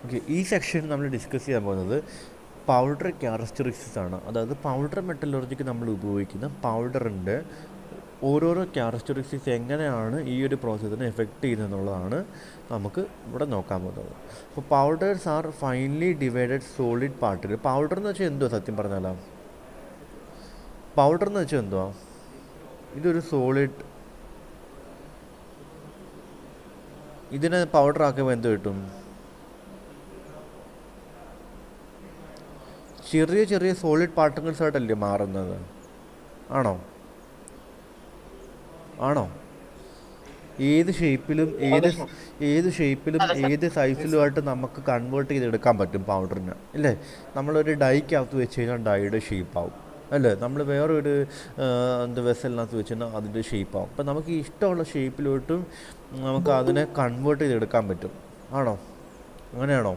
Okay, ഈ section നമ്മൾ discuss ചെയ്യാൻ പോകുന്നത് പൗഡർ ക്യാരക്ടറിസ്റ്റിക്സ് ആണ്. അതായത് പൗഡർ മെറ്റലർജിക്ക് നമ്മൾ ഉപയോഗിക്കുന്ന പൗഡറിൻ്റെ ഓരോരോ ക്യാരക്ടറിസ്റ്റിക്സ് എങ്ങനെയാണ് ഈ ഒരു പ്രോസസ്സിനെ എഫക്റ്റ് ചെയ്യുന്നത് എന്നുള്ളതാണ് നമുക്ക് ഇവിടെ നോക്കാൻ പോകുന്നത്. അപ്പോൾ powders are finely divided solid പാർട്ടികൾ. പൗഡർ എന്ന് വെച്ചാൽ എന്തുവാ? സത്യം പറഞ്ഞാലോ, പൗഡർ എന്ന് വെച്ചാൽ എന്തുവാ? ഇതൊരു സോളിഡ്, ഇതിനെ പൗഡർ ആക്കുമ്പോൾ എന്ത് കിട്ടും? ചെറിയ ചെറിയ സോളിഡ് പാർട്ടിക്കിൾസ് ആയിട്ടല്ലേ മാറുന്നത്? ആണോ? ഏത് ഷേപ്പിലും ഏത് സൈസിലുമായിട്ട് നമുക്ക് കൺവേർട്ട് ചെയ്തെടുക്കാൻ പറ്റും പൗഡറിന്, ഇല്ലേ? നമ്മളൊരു ഡൈക്കകത്ത് വെച്ച് കഴിഞ്ഞാൽ ഡൈയുടെ ഷേപ്പാവും, അല്ലേ? നമ്മൾ വേറൊരു വെസലിനകത്ത് വെച്ച് കഴിഞ്ഞാൽ അതിൻ്റെ ഷേപ്പാവും. അപ്പം നമുക്ക് ഇഷ്ടമുള്ള ഷേപ്പിലോട്ടും നമുക്ക് അതിനെ കൺവേർട്ട് ചെയ്തെടുക്കാൻ പറ്റും. ആണോ? അങ്ങനെയാണോ?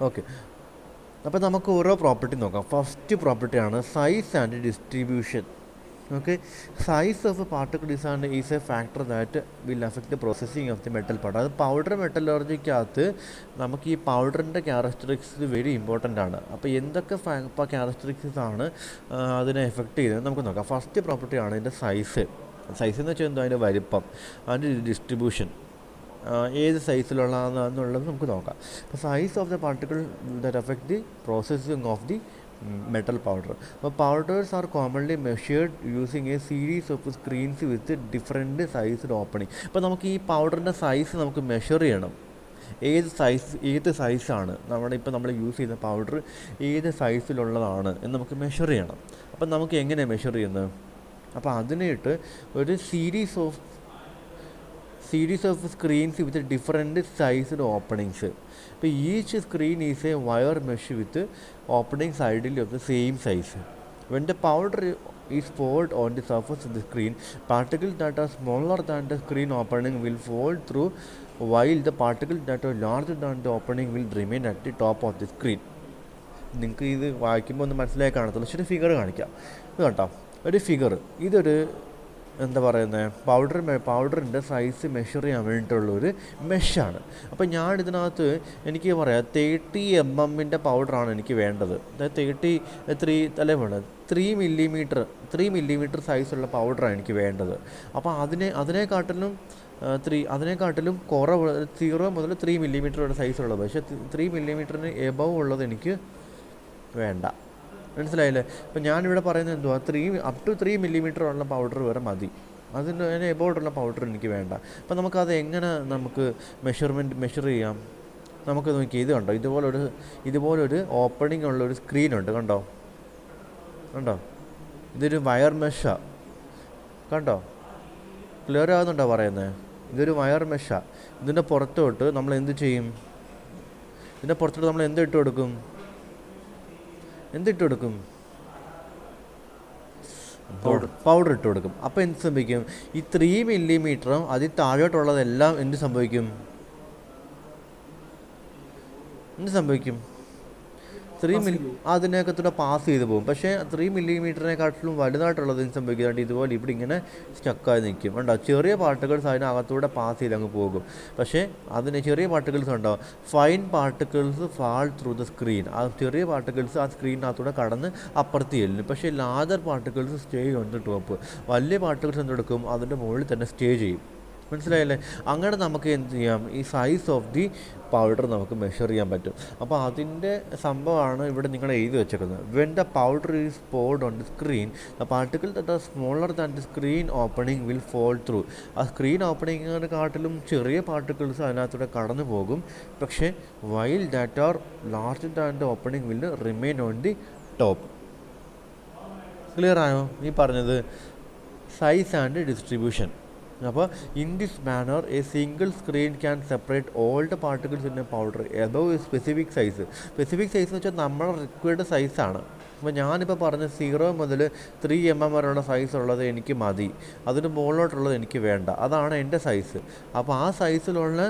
ഓക്കെ, അപ്പോൾ നമുക്ക് ഓരോ പ്രോപ്പർട്ടി നോക്കാം. ഫസ്റ്റ് പ്രോപ്പർട്ടിയാണ് size and distribution. Okay, size of A particle is A factor that will affect the processing of the metal part. അത് പൗഡർ മെറ്റലർജിക്കകത്ത് നമുക്ക് ഈ പൗഡറിൻ്റെ ക്യാരക്ടറിസ്റ്റിക്സ് വെരി ഇമ്പോർട്ടൻ്റ് ആണ്. അപ്പോൾ എന്തൊക്കെ ക്യാരക്ടറിസ്റ്റിക്സ് ആണ് അതിനെ എഫക്റ്റ് ചെയ്യുന്നത് നമുക്ക് നോക്കാം. ഫസ്റ്റ് പ്രോപ്പർട്ടിയാണ് ഇതിൻ്റെ സൈസ്. സൈസ് എന്ന് വെച്ചാൽ എന്തോ അതിൻ്റെ വലിപ്പം. അതിൻ്റെ ഡിസ്ട്രിബ്യൂഷൻ ഏത് സൈസിലുള്ളതാണെന്നുള്ളത് നമുക്ക് നോക്കാം. അപ്പോൾ size of the particle that affect the processing of the metal powder. അപ്പോൾ powders are commonly measured using a series of screens with different sized opening. അപ്പോൾ നമുക്ക് ഈ പൗഡറിൻ്റെ സൈസ് നമുക്ക് മെഷർ ചെയ്യണം. ഏത് സൈസാണ് നമ്മൾ യൂസ് ചെയ്യുന്ന പൗഡർ ഏത് സൈസിലുള്ളതാണ് എന്ന് നമുക്ക് മെഷർ ചെയ്യണം. അപ്പം നമുക്ക് എങ്ങനെയാണ് മെഷർ ചെയ്യുന്നത്? അപ്പോൾ അതിനായിട്ട് ഒരു series of screens with different sized openings. So each screen is a wire mesh with openings ideally of the same size. When the powder is poured on the surface of the screen, particles that are smaller than the screen opening will fall through, while the particles that are larger than the opening will remain at the top of the screen. നിങ്ങൾക്ക് ഇത് വായിക്കുമ്പോൾ ഒന്ന് മനസ്സിലായി കാണത്തുള്ളൂ. പക്ഷേ ഒരു figure കാണിക്കാം. ഇത് കേട്ടോ, ഒരു ഫിഗർ. ഇതൊരു എന്താ പറയുന്നത്, പൗഡറിൻ്റെ സൈസ് മെഷർ ചെയ്യാൻ വേണ്ടിയിട്ടുള്ളൊരു മെഷാണ്. അപ്പോൾ ഞാൻ ഇതിനകത്ത് എനിക്ക് പറയാം 30 mm പൗഡറാണ് എനിക്ക് വേണ്ടത്. അതായത് 3 മില്ലിമീറ്റർ സൈസുള്ള പൗഡറാണ് എനിക്ക് വേണ്ടത്. അപ്പോൾ അതിനെക്കാട്ടിലും കുറവ് 0 മുതൽ 3 മില്ലിമീറ്റർ വരെ സൈസുള്ളത്. പക്ഷേ 3 മില്ലിമീറ്ററിന് എബവ് ഉള്ളത് എനിക്ക് വേണ്ട. മനസ്സിലായില്ലേ? അപ്പോൾ ഞാനിവിടെ പറയുന്നത് എന്തുവാ, അപ് ടു 3 മില്ലിമീറ്റർ ഉള്ള പൗഡർ വരെ മതി. അതിന് എബോർഡുള്ള പൗഡർ എനിക്ക് വേണ്ട. അപ്പോൾ നമുക്കത് എങ്ങനെ മെഷർ ചെയ്യാം? നമുക്ക് നോക്കി, ഇത് കണ്ടോ, ഇതുപോലൊരു ഓപ്പണിംഗ് ഉള്ളൊരു സ്ക്രീനുണ്ട്. കണ്ടോ? ഇതൊരു വയർ മെഷാണ്. കണ്ടോ? ക്ലിയർ ആകുന്നുണ്ടോ പറയുന്നത്? ഇതൊരു വയർ മെഷാണ്. ഇതിൻ്റെ പുറത്തോട്ട് നമ്മൾ എന്ത് ചെയ്യും? നമ്മൾ എന്തിട്ട് കൊടുക്കും? പൗഡർ ഇട്ട് കൊടുക്കും. അപ്പോൾ എന്ത് സംഭവിക്കും? ഈ 3 മില്ലിമീറ്ററും അതിൽ താഴോട്ടുള്ളതെല്ലാം എന്ത് സംഭവിക്കും? 3 അതിനകത്തൂടെ പാസ് ചെയ്ത് പോകും. പക്ഷേ 3 മില്ലിമീറ്ററിനെക്കാട്ടിലും വലുതായിട്ടുള്ളത് സംഭവിക്കുന്നുണ്ട് ഇതുപോലെ ഇവിടെ ഇങ്ങനെ സ്റ്റക്കായി നിൽക്കും. ഉണ്ടോ? ചെറിയ പാർട്ടിക്കിൾസ് അതിനകത്തൂടെ പാസ് ചെയ്ത് അങ്ങ് പോകും. പക്ഷേ അതിന് ചെറിയ പാർട്ടിക്കിൾസ് ഉണ്ടോ, fine particles fall through the screen. ആ ചെറിയ പാർട്ടിക്കിൾസ് ആ സ്ക്രീനിനകത്തൂടെ കടന്ന് അപ്പുറത്ത് ചെല്ലും. പക്ഷേ larger particles stay on the top. വലിയ പാർട്ടിക്കിൾസ് എന്തെടുക്കും? അതിൻ്റെ മുകളിൽ തന്നെ സ്റ്റേ ചെയ്യും. മനസ്സിലായില്ലേ? അങ്ങനെ നമുക്ക് എന്ത് ചെയ്യാം? ഈ സൈസ് ഓഫ് ദി പൗഡർ നമുക്ക് മെഷർ ചെയ്യാൻ പറ്റും. അപ്പോൾ അതിൻ്റെ സംഭവമാണ് ഇവിടെ നിങ്ങൾ എഴുതി വെച്ചേക്കുന്നത്. When the powder is poured on the screen, the particles that are smaller than the screen opening will fall through. ആ സ്ക്രീൻ ഓപ്പണിങ്ങിനെക്കാട്ടിലും ചെറിയ പാർട്ടിക്കിൾസ് അതിനകത്തൂടെ കടന്നു പോകും. പക്ഷേ while that are larger than the opening will remain on the top. Clear ആയോ ഈ പറഞ്ഞത്? Size and distribution. അപ്പോൾ in this manner a single screen can separate all the particles in a powder above a specific size എന്ന് വെച്ചാൽ നമ്മുടെ required സൈസാണ്. അപ്പോൾ ഞാനിപ്പോൾ പറഞ്ഞ 0 മുതൽ 3 mm വരെയുള്ള സൈസ് ഉള്ളത് എനിക്ക് മതി, അതിന് മുകളിലോട്ടുള്ളത് എനിക്ക് വേണ്ട. അതാണ് എൻ്റെ സൈസ്. അപ്പോൾ ആ സൈസിലുള്ള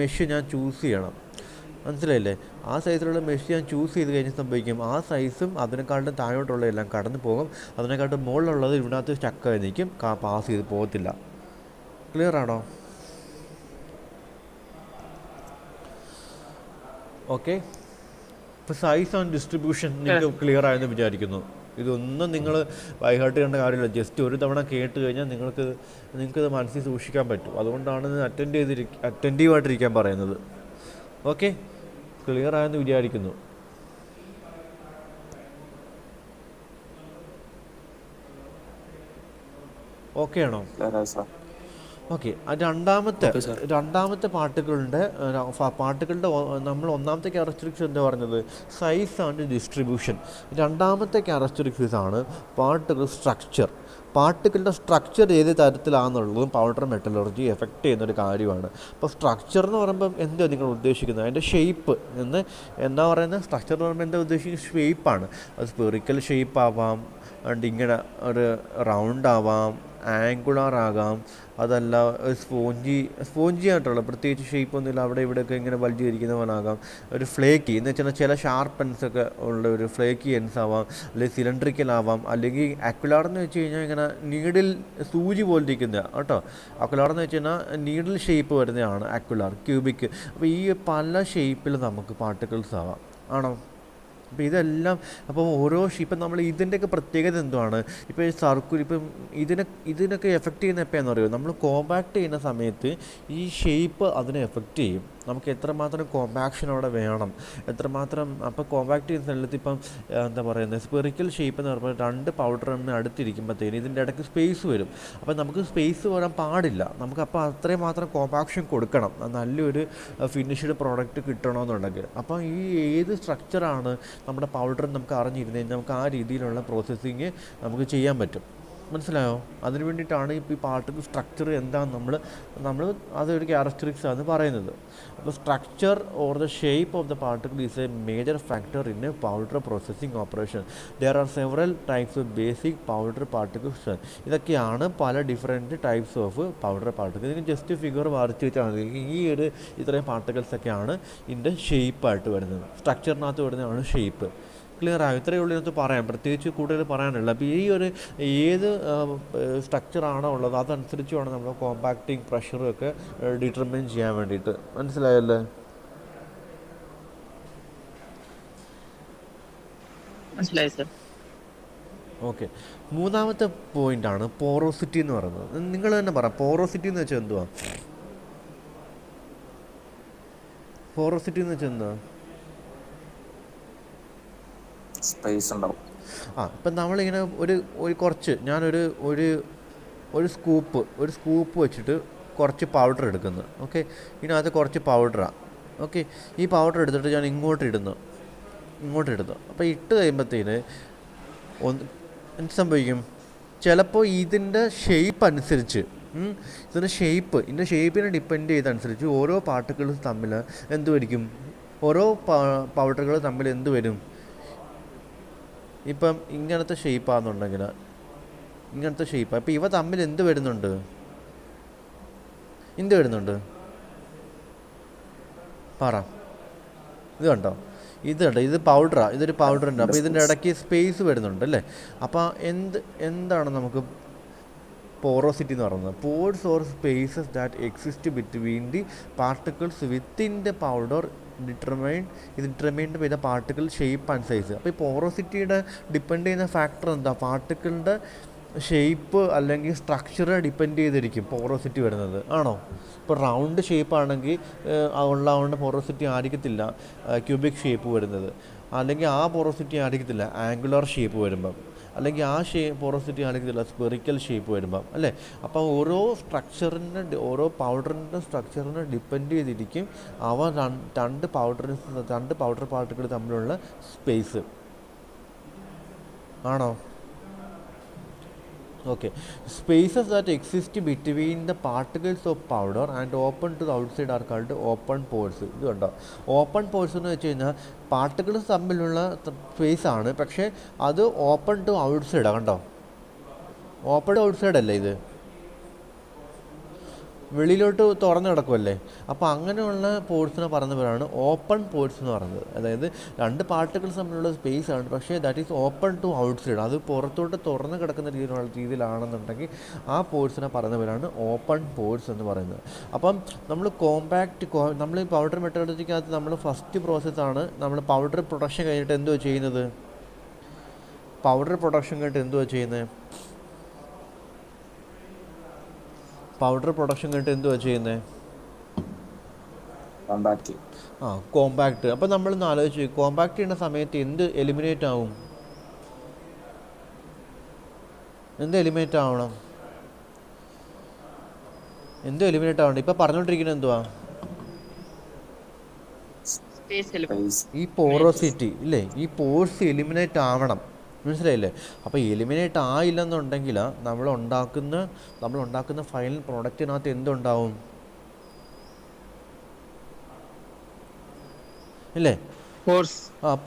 മെഷ് ഞാൻ ചൂസ് ചെയ്യണം. മനസ്സിലായില്ലേ? ആ സൈസിലുള്ള മെഷ് ഞാൻ ചൂസ് ചെയ്ത് കഴിഞ്ഞ് സംഭവിക്കും ആ സൈസും അതിനെക്കാട്ടും താഴോട്ടുള്ള എല്ലാം കടന്നു പോകും. അതിനെക്കാട്ടും മുകളിലുള്ളത് ഇതിനകത്ത് സ്റ്റക്കായി നിൽക്കും, പാസ് ചെയ്ത് പോകത്തില്ല. ക്ലിയർ ആണോ? ഓക്കെ. ഇപ്പോൾ സൈസ് ആൻഡ് ഡിസ്ട്രിബ്യൂഷൻ നിങ്ങൾക്ക് ക്ലിയർ ആയെന്ന് വിചാരിക്കുന്നു. ഇതൊന്നും നിങ്ങൾ ബൈഹാർട്ട് ചെയ്യേണ്ട കാര്യമില്ല. ജസ്റ്റ് ഒരു തവണ കേട്ട് കഴിഞ്ഞാൽ നിങ്ങൾക്കത് മനസ്സിൽ സൂക്ഷിക്കാൻ പറ്റും. അതുകൊണ്ടാണ് അറ്റൻറ്റീവായിട്ടിരിക്കാൻ പറയുന്നത്. ഓക്കെ, ക്ലിയർ ആയെന്ന് വിചാരിക്കുന്നു. ഓക്കെ ആണോ? ഓക്കെ. രണ്ടാമത്തെ പാർട്ടുകളുടെ നമ്മൾ ഒന്നാമത്തെ ക്യാരക്ടറിസ്റ്റിക്സ് എന്താ പറഞ്ഞത്? Size and distribution. രണ്ടാമത്തെ ക്യാരക്ടറിസ്റ്റിക്സ് ആണ് പാർട്ടിക്കിൾ സ്ട്രക്ചർ. പാർട്ടിക്കിളിൻ്റെ സ്ട്രക്ചർ ഏത് തരത്തിലാണെന്നുള്ളതും പൗഡർ മെറ്റലർജി എഫക്റ്റ് ചെയ്യുന്നൊരു കാര്യമാണ്. അപ്പോൾ സ്ട്രക്ചർ എന്ന് പറയുമ്പം എന്താ നിങ്ങൾ ഉദ്ദേശിക്കുന്നത്? അതിൻ്റെ ഷേപ്പ് എന്താ പറയുന്നത്? സ്ട്രക്ചർ എന്ന് പറയുമ്പോൾ എന്താ ഉദ്ദേശിക്കുന്നത്? ഷേപ്പാണ്. അത് സ്പെറിക്കൽ ഷേപ്പ് ആവാം, ഇങ്ങനെ ഒരു റൗണ്ട് ആവാം, ആംഗുലാർ ആകാം, അതല്ല സ്പോഞ്ചി ആയിട്ടുള്ള പ്രത്യേകിച്ച് ഷേപ്പൊന്നുമില്ല, അവിടെ ഇവിടെയൊക്കെ ഇങ്ങനെ വലിച്ചിരിക്കുന്ന പോലെ ആകാം. ഒരു ഫ്ലേക്കി എന്ന് വെച്ചാൽ ചില ഷാർപ്പ് എൻസൊക്കെ ഉള്ള ഒരു ഫ്ലേക്കി എൻസ് ആവാം, അല്ലെങ്കിൽ സിലിണ്ടറിക്കൽ ആവാം, അല്ലെങ്കിൽ അക്യുലാർ എന്ന് വെച്ച് കഴിഞ്ഞാൽ ഇങ്ങനെ നീഡിൽ സൂചി പോലെ ഇരിക്കുന്ന കേട്ടോ. അക്യുലാർ എന്ന് വെച്ച് കഴിഞ്ഞാൽ നീഡിൽ ഷേപ്പ് വരുന്നതാണ് അക്യുലാർ, ക്യൂബിക്. അപ്പോൾ ഈ പല ഷേപ്പിൽ നമുക്ക് പാർട്ടിക്കിൾസ് ആവാം, ആണോ? അപ്പോൾ ഇതെല്ലാം ഓരോ ഇപ്പം നമ്മൾ ഇതിൻ്റെയൊക്കെ പ്രത്യേകത എന്തുവാണ്? ഇപ്പോൾ ഈ സർക്കിൾ ഇപ്പം ഇതിനൊക്കെ എഫക്റ്റ് ചെയ്യുന്ന എപ്പോഴാണെന്ന് പറയുമോ? നമ്മൾ കോമ്പാക്ട് ചെയ്യുന്ന സമയത്ത് ഈ ഷേപ്പ് അതിനെ എഫക്റ്റ് ചെയ്യും. നമുക്ക് എത്രമാത്രം കോമ്പാക്ഷൻ അവിടെ വേണം, എത്രമാത്രം. അപ്പോൾ കോമ്പാക്ട് ചെയ്യുന്ന സ്ഥലത്ത് ഇപ്പം എന്താ പറയുന്നത്, സ്പെറിക്കൽ ഷേപ്പ് എന്ന് പറയുമ്പോൾ രണ്ട് പൗഡറിന് അടുത്തിരിക്കുമ്പോഴത്തേന് ഇതിൻ്റെ ഇടയ്ക്ക് സ്പേസ് വരും. അപ്പോൾ നമുക്ക് സ്പേസ് വരാൻ പാടില്ല. നമുക്ക് അപ്പോൾ അത്രയും മാത്രം കോമ്പാക്ഷൻ കൊടുക്കണം, നല്ലൊരു ഫിനിഷ്ഡ് പ്രോഡക്റ്റ് കിട്ടണമെന്നുണ്ടെങ്കിൽ. അപ്പോൾ ഈ ഏത് സ്ട്രക്ചറാണ് നമ്മുടെ പൗഡർ നമുക്ക് അറിഞ്ഞിരുന്നു കഴിഞ്ഞാൽ നമുക്ക് ആ രീതിയിലുള്ള പ്രോസസ്സിങ് നമുക്ക് ചെയ്യാൻ പറ്റും. മനസ്സിലായോ? അതിന് വേണ്ടിയിട്ടാണ് ഇപ്പോൾ ഈ പാർട്ടിക്കിൾ സ്ട്രക്ചർ എന്താണെന്ന് നമ്മൾ അതൊരു ക്യാരക്ടറിസ്റ്റിക്സ് ആണ് പറയുന്നത്. അപ്പോൾ structure or the shape of the particle is A major factor in a powder processing operation. There are several types of basic powder particles. ഇതൊക്കെയാണ് പല different types of powder particle. ഇതിന് just figure വരച്ച് വെച്ചാൽ ഈ ഇത്രയും പാർട്ടിക്കിൾസൊക്കെയാണ് ഇതിൻ്റെ ഷേപ്പായിട്ട് വരുന്നത്. സ്ട്രക്ചറിനകത്ത് വരുന്നതാണ് ഷേപ്പ്. ക്ലിയർ ആകും. ഇത്രയേ ഉള്ളൂ ഇതിനകത്ത് പറയാം, പ്രത്യേകിച്ച് കൂടുതൽ പറയാനുള്ളത്. അപ്പോൾ ഏത് സ്ട്രക്ചറാണോ ഉള്ളത് അതനുസരിച്ച് വേണം നമ്മൾ കോമ്പാക്റ്റിംഗ് പ്രഷറും ഒക്കെ ഡിറ്റർമിൻ ചെയ്യാൻ വേണ്ടിയിട്ട്. മനസ്സിലായല്ലേ? മനസ്സിലായി സർ. ഓക്കെ. മൂന്നാമത്തെ പോയിൻ്റാണ് പോറോസിറ്റി എന്ന് പറയുന്നത്. നിങ്ങൾ തന്നെ പറ, പോറോസിറ്റി എന്ന് വെച്ചാൽ എന്തുവാ? പോറോസിറ്റി എന്ന് വെച്ചാൽ എന്താ? സ്പേസ് ഉണ്ടാവും. ഇപ്പം നമ്മളിങ്ങനെ ഒരു സ്കൂപ്പ് വെച്ചിട്ട് കുറച്ച് പൗഡർ എടുക്കുന്നു. ഓക്കെ, ഇതിനകത്ത് കുറച്ച് പൗഡറാണ്. ഓക്കെ, ഈ പൗഡർ എടുത്തിട്ട് ഞാൻ ഇങ്ങോട്ട് ഇടുന്നു. അപ്പോൾ ഇട്ട് കഴിയുമ്പോഴത്തേന് എന്ത് സംഭവിക്കും? ചിലപ്പോൾ ഇതിൻ്റെ ഷേപ്പ് അനുസരിച്ച് ഇതിൻ്റെ ഷേപ്പിനെ ഡിപ്പെൻഡ് ചെയ്തനുസരിച്ച് ഓരോ പാർട്ടിക്കിൾസ് തമ്മിൽ എന്ത് വരും? ഓരോ പൗഡറുകൾ തമ്മിൽ എന്ത് വരും? ഇപ്പം ഇങ്ങനത്തെ ഷേപ്പാണെന്നുണ്ടെങ്കിൽ ഇങ്ങനത്തെ ഷേപ്പാണ്. അപ്പോൾ ഇവ തമ്മിൽ എന്ത് വരുന്നുണ്ട്? പറ. ഇത് കണ്ടോ? ഇത് പൗഡറാണ്, ഇതൊരു പൗഡറുണ്ട്. അപ്പോൾ ഇതിൻ്റെ ഇടയ്ക്ക് സ്പേസ് വരുന്നുണ്ട് അല്ലേ? അപ്പോൾ എന്താണ് നമുക്ക് പോറോസിറ്റി എന്ന് പറയുന്നത്? Pores or spaces that exist between the particles within the powder determined by the particle shape and size. അപ്പോൾ ഈ പോറോസിറ്റിയുടെ ഡിപ്പെൻഡ് ചെയ്യുന്ന ഫാക്ടർ എന്താ? പാർട്ടിക്കിളിൻ്റെ ഷേപ്പ് അല്ലെങ്കിൽ സ്ട്രക്ചറെ ഡിപ്പെൻഡ് ചെയ്തിരിക്കും പോറോസിറ്റി വരുന്നത്, ആണോ? ഇപ്പോൾ റൗണ്ട് ഷേപ്പ് ആണെങ്കിൽ ഉള്ളതുകൊണ്ട് പോറോസിറ്റി ആയിരിക്കത്തില്ല ക്യൂബിക് ഷേപ്പ് വരുന്നത്, അല്ലെങ്കിൽ ആ പോറോസിറ്റി ആയിരിക്കത്തില്ല ആംഗുലർ ഷേപ്പ് വരുമ്പം, അല്ലെങ്കിൽ ആ പോറോസിറ്റി ആയിരിക്കത്തില്ല സ്പെറിക്കൽ ഷേപ്പ് വരുമ്പം, അല്ലേ? അപ്പോൾ ഓരോ പൗഡറിൻ്റെ സ്ട്രക്ചറിനെ ഡിപ്പെൻഡ് ചെയ്തിരിക്കും രണ്ട് പൗഡർ പാർട്ടിക്കിൾ തമ്മിലുള്ള സ്പേസ്, ആണോ? Okay. Spaces that exist between the particles of powder and open to the outside are called open pores. ഇത് കണ്ടോ? ഓപ്പൺ പോഴ്സ് എന്ന് വെച്ച് കഴിഞ്ഞാൽ പാർട്ടിക്കിൾസ് തമ്മിലുള്ള സ്പേസ് ആണ്, പക്ഷേ അത് ഓപ്പൺ ടു ഔട്ട്സൈഡാണ്. കണ്ടോ? ഓപ്പൺ ടു ഔട്ട്സൈഡ് അല്ലേ ഇത്? വെളിയിലോട്ട് തുറന്നു കിടക്കുമല്ലേ. അപ്പോൾ അങ്ങനെയുള്ള പോർട്സിനെ പറയുന്ന പേരാണ് ഓപ്പൺ പോർട്സ് എന്ന് പറയുന്നത്. അതായത് രണ്ട് പാർട്ടിക്കിൾസ് തമ്മിലുള്ള സ്പേസ് ആണ്, പക്ഷേ that is open to outside. അത് പുറത്തോട്ട് തുറന്ന് കിടക്കുന്ന രീതിയിലാണെന്നുണ്ടെങ്കിൽ ആ പോർട്സിനെ പറയുന്ന പേരാണ് ഓപ്പൺ പോർട്സ് എന്ന് പറയുന്നത്. അപ്പം നമ്മൾ നമ്മൾ ഈ പൗഡർ മെറ്റലർജിക്കകത്ത് നമ്മൾ ഫസ്റ്റ് പ്രോസസ്സാണ് നമ്മൾ പൗഡർ പ്രൊഡക്ഷൻ കഴിഞ്ഞിട്ട് എന്തുവാ ചെയ്യുന്നത്? പൗഡർ പ്രൊഡക്ഷൻ കഴിഞ്ഞിട്ട് എന്തുവാ ചെയ്യുന്നത്? പൗഡർ പ്രൊഡക്ഷൻ കഴിഞ്ഞിട്ട് എന്തുവാ ചെയ്യുന്നത്? കോമ്പാക്ട്. അപ്പം നമ്മളൊന്ന് ആലോചിച്ച്, കോമ്പാക്ട് ചെയ്യുന്ന സമയത്ത് എന്ത് എലിമിനേറ്റ് ആവും? എന്ത് എലിമിനേറ്റ് ആവണം? എന്ത് എലിമിനേറ്റ് ആവണം? ഇപ്പം പറഞ്ഞുകൊണ്ടിരിക്കുന്നത് എന്തുവാ? ഈ പോറോസിറ്റി ഇല്ലേ, ഈ പോഴ്സ് എലിമിനേറ്റ് ആവണം. മനസ്സിലായില്ലേ? അപ്പോൾ എലിമിനേറ്റ് ആയില്ലെന്നുണ്ടെങ്കിൽ നമ്മൾ ഉണ്ടാക്കുന്ന ഫൈനൽ പ്രോഡക്റ്റിനകത്ത് എന്തുണ്ടാവും ഇല്ലേ?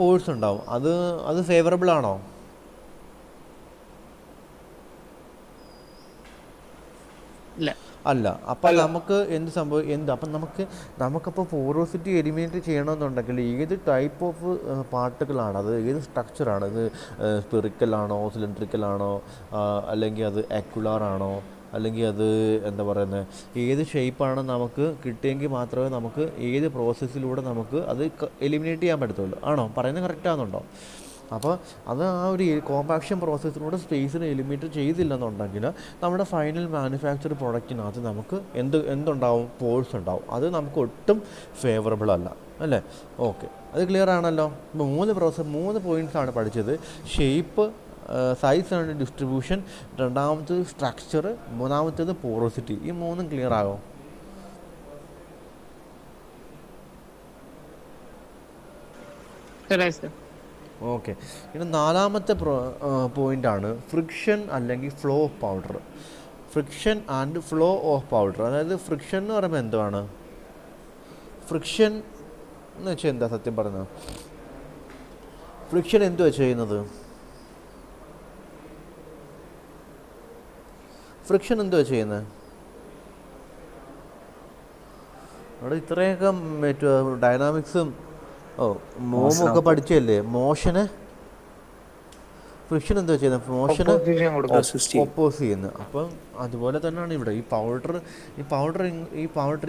പോഴ്സ് ഉണ്ടാവും. അത് ഫേവറബിൾ ആണോ? അല്ല. അപ്പം നമുക്ക് അപ്പം നമുക്കപ്പോൾ പോറോസിറ്റി എലിമിനേറ്റ് ചെയ്യണമെന്നുണ്ടെങ്കിൽ ഏത് ടൈപ്പ് ഓഫ് പാർട്ടിക്കിളാണ് അത്, ഏത് സ്ട്രക്ചറാണ് അത്? സ്പെറിക്കലാണോ, സിലിണ്ട്രിക്കലാണോ, അല്ലെങ്കിൽ അത് ആക്യുലാർ ആണോ, അല്ലെങ്കിൽ അത് എന്താ പറയുന്നത്, ഏത് ഷേപ്പാണ് നമുക്ക് കിട്ടിയെങ്കിൽ മാത്രമേ നമുക്ക് ഏത് പ്രോസസ്സിലൂടെ നമുക്ക് അത് എലിമിനേറ്റ് ചെയ്യാൻ പറ്റത്തുള്ളൂ. ആണോ? പറയുന്നത് കറക്റ്റാണെന്നുണ്ടോ? അപ്പോൾ അത് ആ ഒരു കോമ്പാക്ഷൻ പ്രോസസ്സിലൂടെ സ്പേസിനെ എലിമിനേറ്റ് ചെയ്തില്ലെന്നുണ്ടെങ്കിൽ നമ്മുടെ ഫൈനൽ മാനുഫാക്ചർ പ്രോഡക്റ്റിനകത്ത് നമുക്ക് എന്തുണ്ടാവും? പോഴ്സ് ഉണ്ടാവും. അത് നമുക്ക് ഒട്ടും ഫേവറബിൾ അല്ല, അല്ലേ? ഓക്കെ, അത് ക്ലിയർ ആണല്ലോ. ഇപ്പോൾ 3 പോയിൻറ്റ്സാണ് പഠിച്ചത്. ഷേപ്പ്, സൈസ് ആൻഡ് ഡിസ്ട്രിബ്യൂഷൻ, രണ്ടാമത്തേത് സ്ട്രക്ചർ, മൂന്നാമത്തേത് പോറോസിറ്റി. ഈ 3 ക്ലിയർ ആകും. ഓക്കെ. ഇനി 4ാമത്തെ പോയിൻ്റാണ് ഫ്രിക്ഷൻ അല്ലെങ്കിൽ flow of powder. Friction and flow of powder. അതായത് ഫ്രിക്ഷൻ എന്ന് പറയുമ്പോൾ എന്തുവാണ്? ഫ്രിക്ഷൻ എന്ന് വെച്ചാൽ എന്താ? സത്യം പറഞ്ഞാൽ ഫ്രിക്ഷൻ എന്തുവാ ചെയ്യുന്നത്? ഫ്രിക്ഷൻ എന്തുവാ ചെയ്യുന്നത്? അവിടെ ഇത്രയൊക്കെ ഡൈനാമിക്സും മോമൊക്കെ പഠിച്ചല്ലേ. മോഷന് ഫ്രിക്ഷൻ എന്തുവാ ചെയ്യുന്നത്? മോഷന് ഒപ്പോസ് ചെയ്യുന്നത്. അപ്പം അതുപോലെ തന്നെയാണ് ഇവിടെ ഈ പൗഡർ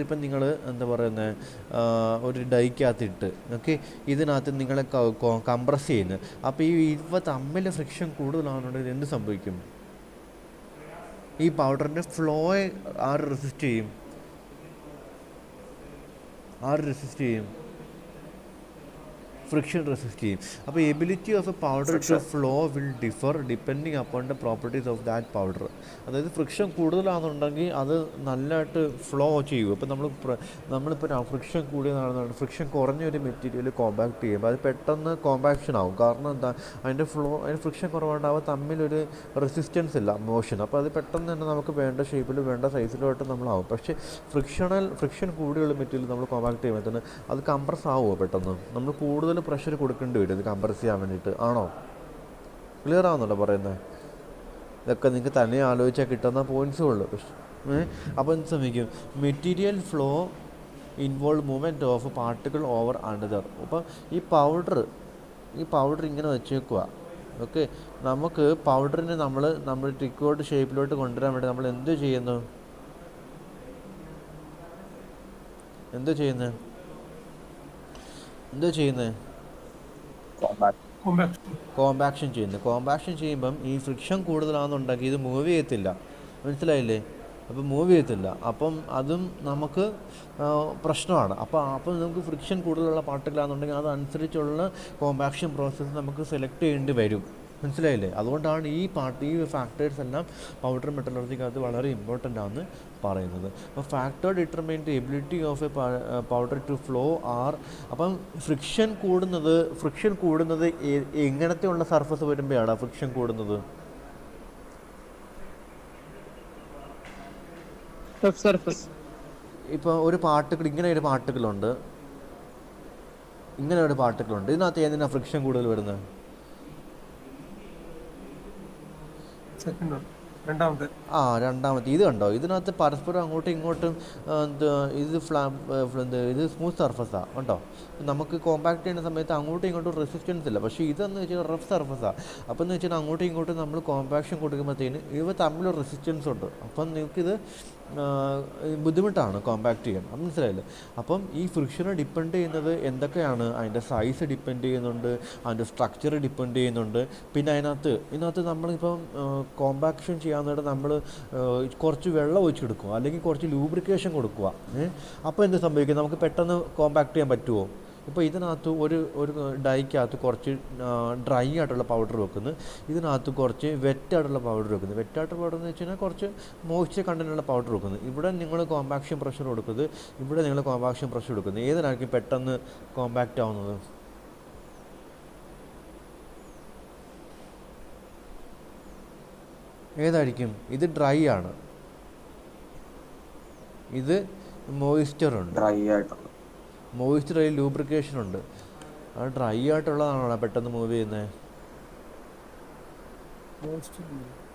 ഇപ്പം നിങ്ങൾ എന്താ പറയുന്നത്, ഒരു ഡൈക്കകത്തിട്ട് ഓക്കെ, ഇതിനകത്ത് നിങ്ങളെ കംപ്രസ് ചെയ്യുന്നത്. അപ്പോൾ ഇവ തമ്മിൽ ഫ്രിക്ഷൻ കൂടുതലാണെന്നുണ്ടെങ്കിൽ എന്ത് സംഭവിക്കും? ഈ പൗഡറിൻ്റെ ഫ്ലോയെ ആര് റെസിസ്റ്റ് ചെയ്യും? ഫ്രിക്ഷൻ റെസിസ്റ്റ് ചെയ്യും. അപ്പോൾ ability of a powder to flow will differ depending upon the properties of that powder. അതായത് ഫ്രിക്ഷൻ കൂടുതലാണെന്നുണ്ടെങ്കിൽ അത് നല്ലതായിട്ട് ഫ്ലോ ചെയ്യും. അപ്പോൾ നമ്മളിപ്പോൾ ഫ്രിക്ഷൻ കൂടിയതാണെന്നുണ്ടെങ്കിൽ ഫ്രിക്ഷൻ കുറഞ്ഞ ഒരു മെറ്റീരിയൽ കോമ്പാക്ട് ചെയ്യുമ്പോൾ അത് പെട്ടെന്ന് കോമ്പാക്ഷൻ ആവും. കാരണം എന്താ? അതിൻ്റെ ഫ്രിക്ഷൻ കുറവുണ്ടാവുമ്പോൾ തമ്മിലൊരു റെസിസ്റ്റൻസ് ഇല്ല, മോഷൻ. അപ്പോൾ അത് പെട്ടെന്ന് തന്നെ നമുക്ക് വേണ്ട ഷേപ്പിലും വേണ്ട സൈസിലുമായിട്ട് നമ്മളാവും. പക്ഷേ ഫ്രിക്ഷൻ കൂടിയുള്ള മെറ്റീരിയൽ നമ്മൾ കോമ്പാക്ട് ചെയ്യുമ്പോൾ തന്നെ അത് കംപ്രസ് ആവുമോ പെട്ടെന്ന്? നമ്മൾ കൂടുതൽ പ്രഷർ കൊടുക്കേണ്ടി വരും ഇത് കംപ്രസ് ചെയ്യാൻ വേണ്ടിയിട്ട്. ആണോ? ക്ലിയർ ആവുന്നുണ്ടോ പറയുന്നത്? ഇതൊക്കെ നിങ്ങൾക്ക് തന്നെ ആലോചിച്ചാൽ കിട്ടുന്ന പോയിൻറ്റ്സേ ഉള്ളൂ. അപ്പോൾ എന്ത് സംഭവിക്കും? Material flow involve movement of particle over another. അപ്പോൾ ഈ പൗഡർ ഇങ്ങനെ വെച്ചേക്കുക. ഓക്കെ, നമുക്ക് പൗഡറിനെ നമ്മൾ ലിക്വിഡ് ഷേപ്പിലോട്ട് കൊണ്ടുവരാൻ വേണ്ടി നമ്മൾ എന്ത് ചെയ്യുന്നത്? കോമ്പാക്ഷൻ ചെയ്യുമ്പം ഈ ഫ്രിക്ഷൻ കൂടുതലാണെന്നുണ്ടെങ്കിൽ ഇത് മൂവ് ചെയ്യത്തില്ല. മനസ്സിലായില്ലേ? അപ്പോൾ മൂവ് ചെയ്യത്തില്ല. അപ്പം അതും നമുക്ക് പ്രശ്നമാണ്. അപ്പോൾ നമുക്ക് ഫ്രിക്ഷൻ കൂടുതലുള്ള പാർട്ടിക്കിളാണെന്നുണ്ടെങ്കിൽ അതനുസരിച്ചുള്ള കോമ്പാക്ഷൻ പ്രോസസ്സ് നമുക്ക് സെലക്ട് ചെയ്യേണ്ടി വരും. മനസ്സിലായില്ലേ? അതുകൊണ്ടാണ് ഈ ഫാക്ടേഴ്സ് എല്ലാം പൗഡർ മെറ്റലർജിക്കകത്ത് വളരെ ഇമ്പോർട്ടൻ്റ് ആണെന്ന് പറയുന്നത്. അപ്പോൾ factor determine the ability of a powder to flow are. അപ്പം ഫ്രിക്ഷൻ കൂടുന്നത് എങ്ങനത്തെ ഉള്ള സർഫസ് വരുമ്പോഴാണ് ഫ്രിക്ഷൻ കൂടുന്നത്? ഇപ്പോൾ ഒരു പാർട്ടിക്കിൾ ഇങ്ങനെ ഒരു പാർട്ടിക്കിളുണ്ട്, ഇതിനകത്ത് ഏതിനാണ് ഫ്രിക്ഷൻ കൂടുതൽ വരുന്നത്? രണ്ടാമത്തെ രണ്ടാമത്തെ ഇത് കണ്ടോ, ഇതിനകത്ത് പരസ്പരം അങ്ങോട്ടും ഇങ്ങോട്ടും എന്ത് ഇത് ഇത് സ്മൂത്ത് സർഫസാണ് കണ്ടോ. നമുക്ക് കോമ്പാക്ട് ചെയ്യുന്ന സമയത്ത് അങ്ങോട്ടും ഇങ്ങോട്ടും റെസിസ്റ്റൻസ് ഇല്ല. പക്ഷേ ഇതെന്ന് വെച്ചാൽ റഫ് സർഫസാണ്. അപ്പോൾ എന്ന് വെച്ചാൽ അങ്ങോട്ടും ഇങ്ങോട്ടും നമ്മൾ കോമ്പാക്ഷൻ കൊടുക്കുമ്പോഴത്തേന് ഇവ തമ്മിൽ റെസിസ്റ്റൻസ് ഉണ്ട്. അപ്പം നിങ്ങൾക്കിത് ബുദ്ധിമുട്ടാണ് കോമ്പാക്ട് ചെയ്യാൻ. അപ്പം മനസ്സിലായില്ലേ. അപ്പം ഈ ഫ്രിക്ഷനെ ഡിപ്പെൻഡ് ചെയ്യുന്നത് എന്തൊക്കെയാണ്, അതിൻ്റെ സൈസ് ഡിപ്പെൻഡ് ചെയ്യുന്നുണ്ട്, അതിൻ്റെ സ്ട്രക്ചർ ഡിപ്പെൻഡ് ചെയ്യുന്നുണ്ട്. പിന്നെ ഇതിനകത്ത് നമ്മളിപ്പം കോമ്പാക്ഷൻ ചെയ്യാൻ നേരം നമ്മൾ കുറച്ച് വെള്ളം ഒഴിച്ചെടുക്കുക, അല്ലെങ്കിൽ കുറച്ച് ലൂബ്രിക്കേഷൻ കൊടുക്കുക. അപ്പോൾ എന്ത് സംഭവിക്കും, നമുക്ക് പെട്ടെന്ന് കോമ്പാക്ട് ചെയ്യാൻ പറ്റുമോ? ഇപ്പോൾ ഇതിനകത്ത് ഒരു ഡൈക്കകത്ത് കുറച്ച് ഡ്രൈ ആയിട്ടുള്ള പൗഡർ വെക്കുന്നു, ഇതിനകത്ത് കുറച്ച് വെറ്റായിട്ടുള്ള പൗഡർ വെക്കുന്നു. വെറ്റായിട്ടുള്ള പൗഡർ എന്ന് വെച്ച് കഴിഞ്ഞാൽ കുറച്ച് മോയ്സ്ചർ കണ്ടൻറ്റുള്ള പൗഡർ വെക്കുന്നു. ഇവിടെ നിങ്ങൾ കോമ്പാക്ഷൻ പ്രഷർ കൊടുക്കുന്നത്, ഇവിടെ നിങ്ങൾ കോമ്പാക്ഷൻ പ്രഷർ കൊടുക്കുന്നത്. ഏതിനായിരിക്കും പെട്ടെന്ന് കോമ്പാക്റ്റ് ആവുന്നത്? ഏതായിരിക്കും? ഇത് ഡ്രൈ ആണ്, ഇത് മോയ്സ്ചർ ഉണ്ട്. ഡ്രൈ ആയിട്ടുള്ള മോയ്സ്ചർ ആയി ലൂബ്രിക്കേഷൻ ഉണ്ട്. അത് ഡ്രൈ ആയിട്ടുള്ളതാണോ പെട്ടെന്ന് മൂവ് ചെയ്യുന്നത്?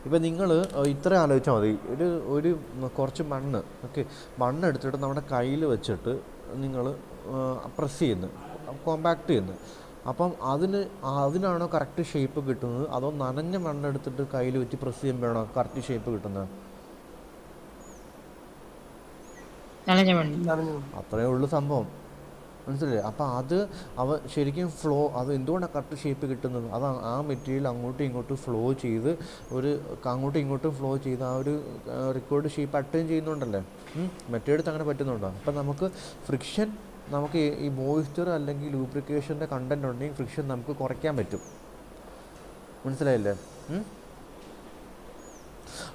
ഇപ്പം നിങ്ങൾ ഇത്ര ആലോചിച്ചാൽ മതി. ഒരു കുറച്ച് മണ്ണ് മണ്ണ് എടുത്തിട്ട് നമ്മുടെ കയ്യിൽ വെച്ചിട്ട് നിങ്ങൾ പ്രസ് ചെയ്യുന്നു, കോമ്പാക്ട് ചെയ്യുന്നു. അപ്പം അതിനാണോ കറക്റ്റ് ഷേപ്പ് കിട്ടുന്നത്, അതോ നനഞ്ഞ മണ്ണെടുത്തിട്ട് കയ്യിൽ വെച്ച് പ്രസ് ചെയ്യുമ്പോഴാണോ കറക്റ്റ് ഷേപ്പ് കിട്ടുന്നത്? അത്രയേ ഉള്ളൂ സംഭവം, മനസ്സിലായി. അപ്പോൾ ശരിക്കും ഫ്ലോ, അത് എന്തുകൊണ്ടാണ് കറക്റ്റ് ഷേപ്പ് കിട്ടുന്നത്? അത് ആ മെറ്റീരിയൽ അങ്ങോട്ടും ഇങ്ങോട്ടും ഫ്ലോ ചെയ്ത് അങ്ങോട്ടും ഇങ്ങോട്ടും ഫ്ലോ ചെയ്ത് ആ ഒരു റെക്കോർഡ് ഷേപ്പ് അറ്റൈൻ ചെയ്യുന്നുണ്ടല്ലേ. മറ്റേടത്ത് അങ്ങനെ പറ്റുന്നുണ്ടോ? അപ്പം നമുക്ക് ഫ്രിക്ഷൻ, നമുക്ക് ഈ മോയ്സ്ചർ അല്ലെങ്കിൽ ലൂബ്രിക്കേഷൻ്റെ കണ്ടൻറ് ഉണ്ടെങ്കിൽ ഫ്രിക്ഷൻ നമുക്ക് കുറയ്ക്കാൻ പറ്റും. മനസ്സിലായില്ലേ?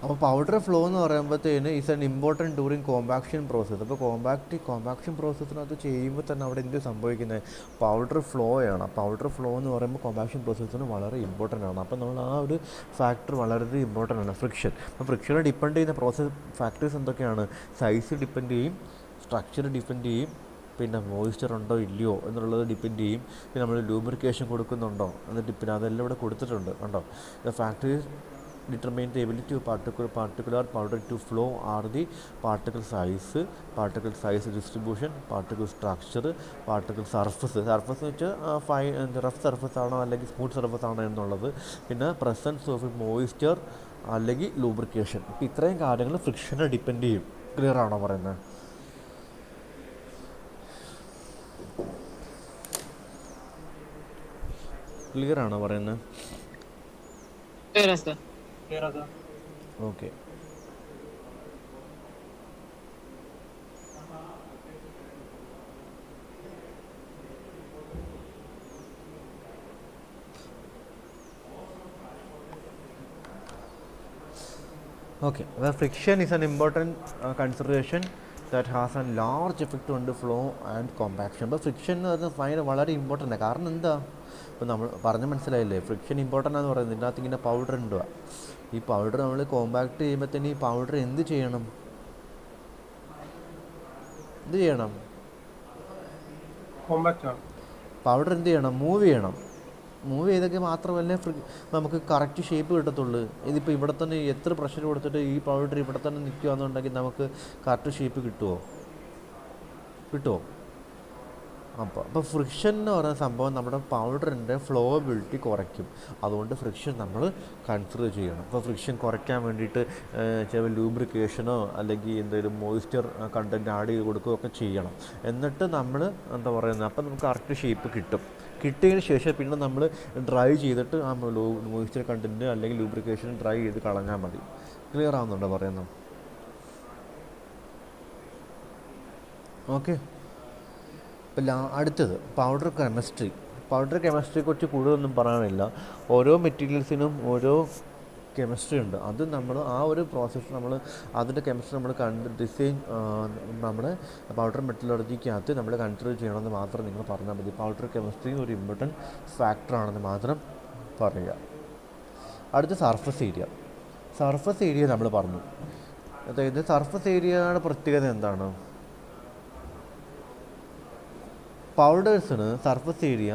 അപ്പോൾ പൗഡർ ഫ്ലോ എന്ന് പറയുമ്പോഴത്തേന് is an important during compaction process. അപ്പോൾ കോമ്പാക്ഷൻ പ്രോസസ്സിനകത്ത് ചെയ്യുമ്പോൾ തന്നെ അവിടെ എന്ത് സംഭവിക്കുന്നത്, പൗഡർ ഫ്ലോ ആണ്. പൗഡർ ഫ്ലോ എന്ന് പറയുമ്പോൾ കോമ്പാക്ഷൻ പ്രോസസ്സിന് വളരെ ഇമ്പോർട്ടൻ്റ് ആണ്. അപ്പോൾ നമ്മൾ ആ ഒരു ഫാക്ടർ വളരെ ഇമ്പോർട്ടൻ്റ് ആണ്, ഫ്രിക്ഷൻ. അപ്പോൾ ഫ്രിക്ഷനെ ഡിപ്പെൻഡ് ചെയ്യുന്ന പ്രോസസ് ഫാക്ടേഴ്സ് എന്തൊക്കെയാണ്? സൈസ് ഡിപ്പെൻഡ് ചെയ്യും, സ്ട്രക്ചർ ഡിപ്പെൻഡ് ചെയ്യും, പിന്നെ മോയ്സ്ചർ ഉണ്ടോ ഇല്ലയോ എന്നുള്ളത് ഡിപ്പെൻഡ് ചെയ്യും, പിന്നെ നമ്മൾ ലൂബ്രിക്കേഷൻ കൊടുക്കുന്നുണ്ടോ എന്നിട്ട് പിന്നെ അതെല്ലാം ഇവിടെ കൊടുത്തിട്ടുണ്ട് കണ്ടോ. The factors determine the ability of particular powder to flow are the particle size distribution, particle structure, particle surface എന്ന് വെച്ചാൽ റഫ് സർഫസ് ആണോ അല്ലെങ്കിൽ സ്മൂത്ത് സർഫസ് ആണോ എന്നുള്ളത്, പിന്നെ പ്രസൻസ് ഓഫ് മോയ്സ്ചർ അല്ലെങ്കിൽ ലൂബ്രിക്കേഷൻ. ഇപ്പം ഇത്രയും കാര്യങ്ങൾ ഫ്രിക്ഷനെ ഡിപ്പെൻഡ് ചെയ്യും. ക്ലിയർ ആണോ പറയുന്നത്? ക്ലിയർ ആണോ പറയുന്നത്? Okay. Okay, well, friction is an important consideration that has a large effect on the flow and compaction. അപ്പോൾ ഫ്രിക്ഷൻ എന്ന് പറയുന്നത് ഭയങ്കര വളരെ ഇമ്പോർട്ടൻ്റ് ആണ്. കാരണം എന്താ, ഇപ്പോൾ നമ്മൾ പറഞ്ഞ് മനസ്സിലായില്ലേ, ഫ്രിക്ഷൻ ഇമ്പോർട്ടൻ്റ് ആണെന്ന് പറയുന്നത്. ഇതിനകത്ത് ഇങ്ങനെ പൗഡർ ഉണ്ടുക, ഈ പൗഡർ നമ്മൾ കോമ്പാക്ട് ചെയ്യുമ്പോഴത്തേന് ഈ പൗഡർ എന്ത് ചെയ്യണം, പൗഡർ എന്ത് ചെയ്യണം, മൂവ് ചെയ്യണം. മൂവ് ചെയ്തൊക്കെ മാത്രമല്ലേ നമുക്ക് കറക്റ്റ് ഷേപ്പ് കിട്ടത്തുള്ളൂ. ഇതിപ്പോൾ ഇവിടെ തന്നെ എത്ര പ്രഷർ കൊടുത്തിട്ട് ഈ പൗഡർ ഇവിടെ തന്നെ നിൽക്കുകയെന്നുണ്ടെങ്കിൽ നമുക്ക് കറക്റ്റ് ഷേപ്പ് കിട്ടുമോ? അപ്പോൾ ഫ്രിക്ഷൻ എന്ന് പറയുന്ന സംഭവം നമ്മുടെ പൗഡറിൻ്റെ ഫ്ലോബിലിറ്റി കുറയ്ക്കും. അതുകൊണ്ട് ഫ്രിക്ഷൻ നമ്മൾ കൺസിഡർ ചെയ്യണം. അപ്പോൾ ഫ്രിക്ഷൻ കുറയ്ക്കാൻ വേണ്ടിയിട്ട് ചില ലൂബ്രിക്കേഷനോ അല്ലെങ്കിൽ എന്തെങ്കിലും മോയ്സ്ചർ കണ്ടൻറ്റ് ആഡ് ചെയ്ത് കൊടുക്കുകയൊക്കെ ചെയ്യണം. എന്നിട്ട് നമ്മൾ എന്താ പറയുന്നത്, അപ്പം നമുക്ക് കറക്റ്റ് ഷേപ്പ് കിട്ടിയതിന് ശേഷം പിന്നെ നമ്മൾ ഡ്രൈ ചെയ്തിട്ട് ആ മോയ്സ്ചർ കണ്ടൻറ്റ് അല്ലെങ്കിൽ ലൂബ്രിക്കേഷൻ ഡ്രൈ ചെയ്ത് കളഞ്ഞാൽ മതി. ക്ലിയർ ആവുന്നുണ്ടോ പറയുന്നത്? ഓക്കെ. ഇപ്പം അടുത്തത് പൗഡർ കെമിസ്ട്രി കുറിച്ച് കൂടുതലൊന്നും പറയാനില്ല. ഓരോ മെറ്റീരിയൽസിനും ഓരോ കെമിസ്ട്രി ഉണ്ട്. അത് നമ്മൾ ആ ഒരു പ്രോസസ്സ് അതിൻ്റെ കെമിസ്ട്രി നമ്മൾ ഡിസൈൻ നമ്മുടെ പൗഡർ മെറ്റലർജിക്കകത്ത് നമ്മൾ കൺസിഡർ ചെയ്യണമെന്ന് മാത്രം നിങ്ങൾ പറഞ്ഞാൽ മതി. പൗഡർ കെമിസ്ട്രി ഒരു ഇമ്പോർട്ടൻറ്റ് ഫാക്ടറാണെന്ന് മാത്രം പറയുക. അടുത്ത സർഫസ് ഏരിയ നമ്മൾ പറഞ്ഞു. അതായത് സർഫസ് ഏരിയയുടെ പ്രത്യേകത എന്താണ്? പൗഡേഴ്സിന് surface area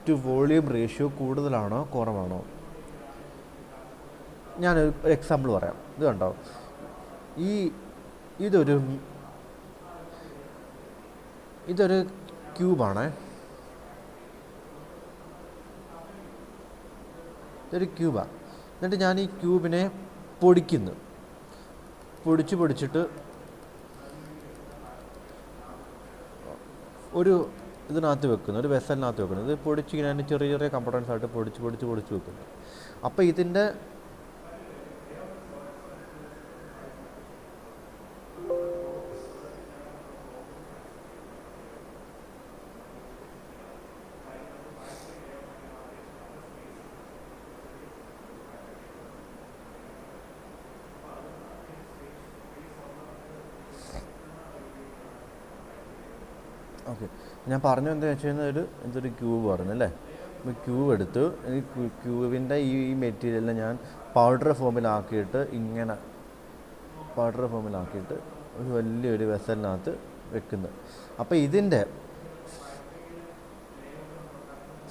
to volume ratio കൂടുതലാണോ കുറവാണോ? ഞാനൊരു എക്സാമ്പിൾ പറയാം. ഇത് കണ്ടോ, ഈ ഇതൊരു ഇതൊരു ക്യൂബാണേ, ഇതൊരു ക്യൂബാണ്. എന്നിട്ട് ഞാൻ ഈ ക്യൂബിനെ പൊടിച്ചിട്ട് ഒരു ഇതിനകത്ത് വെക്കുന്നു, ഒരു വെസലിനകത്ത് വെക്കുന്നു. ഇത് പൊടിച്ചിങ്ങനെ അതിന് ചെറിയ ചെറിയ കമ്പോണൻസ് ആയിട്ട് പൊടിച്ച് വെക്കുന്നു. അപ്പോൾ ഇതിൻ്റെ ഓക്കെ, ഞാൻ പറഞ്ഞു എന്താ വെച്ച് കഴിഞ്ഞാൽ ഇതൊരു ക്യൂബ് പറഞ്ഞു അല്ലേ. അപ്പോൾ ക്യൂബ് എടുത്തു, ഈ ക്യൂബിൻ്റെ ഈ മെറ്റീരിയലിനെ ഞാൻ പൗഡർ ഫോമിലാക്കിയിട്ട് ഒരു വലിയൊരു വെസലിനകത്ത് വെക്കുന്നു. അപ്പോൾ ഇതിൻ്റെ